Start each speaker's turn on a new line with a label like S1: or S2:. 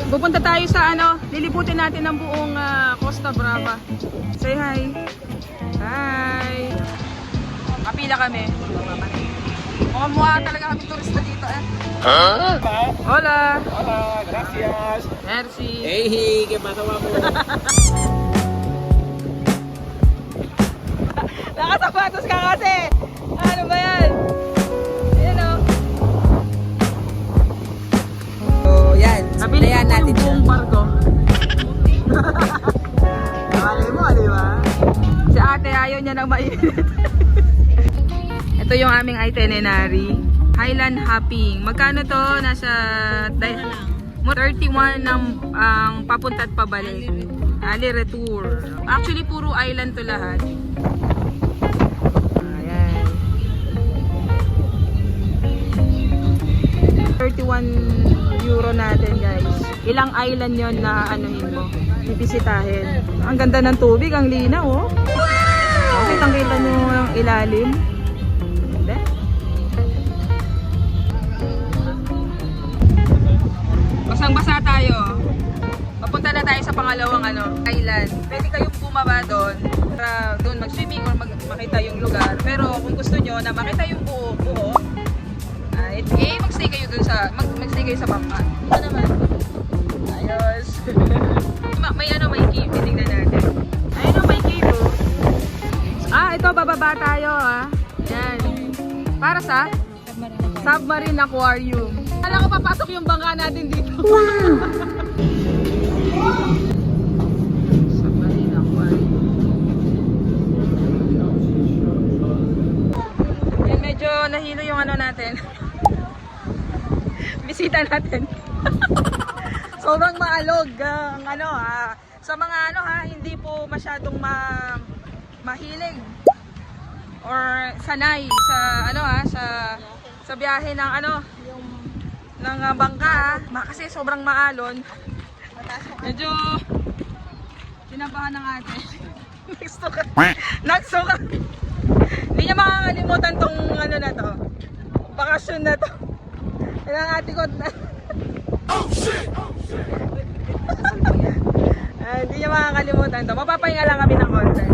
S1: Pupunta tayo sa ano, liliputin natin ang buong Costa Brava. Say hi. Hi. Kapila kami. Mukhang mukha talaga kami turista dito eh.
S2: Huh?
S1: Hola.
S2: Hola, gracias.
S1: Merci.
S2: Hey, ¿qué pasa, guapo?
S1: Nakasapatos ka kasi. Ano ba yan? Ayan o.
S3: So, yan.
S1: Nabili
S3: Sundayan
S1: ko
S3: natin
S1: yung
S3: siya.
S1: buong barko. Nakali mo, di ba? Si ate ayaw niya nang mainit. Ito yung aming itinerary. Highland Hopping. Magkano to? Nasa 31 ang papunta at pabalik. Ali Retour. Actually, puro island to lahat. Ayan. 31 euro natin, guys. Ilang island yon na anuhin mo, bibisitahin. Ang ganda ng tubig, ang linaw, oh. Wow! Kitang-kita nyo ang ilalim. Ganda. Basang-basa tayo. Papunta na tayo sa pangalawang island. Pwede kayong bumaba doon para doon mag-swimming or makita yung lugar. Pero kung gusto nyo na makita yung buo, magstay kayo doon magstay kayo sa bangka. Ito naman. Ayos. may cave. Tingnan natin. Ayun may cave, oh. Ito bababa tayo, Yan. Para sa submarine aquarium. Alam ko papasok yung bangka natin dito. Wow! Submarine aquarium. Yan, medyo nahilo yung natin. Bisita natin. Sobrang maalog ang sa mga hindi po masyadong mahilig or sanay sa biyahe ng ng bangka, kasi sobrang maalon. Medyo tinabahan ng ate. Nagsuka. Hindi niya makakalimutan tong na to. Bakasyon na to. Kailangan ate ko na. Oh shit! Hindi niya makakalimutan to. Mapapahinga lang kami ng konti.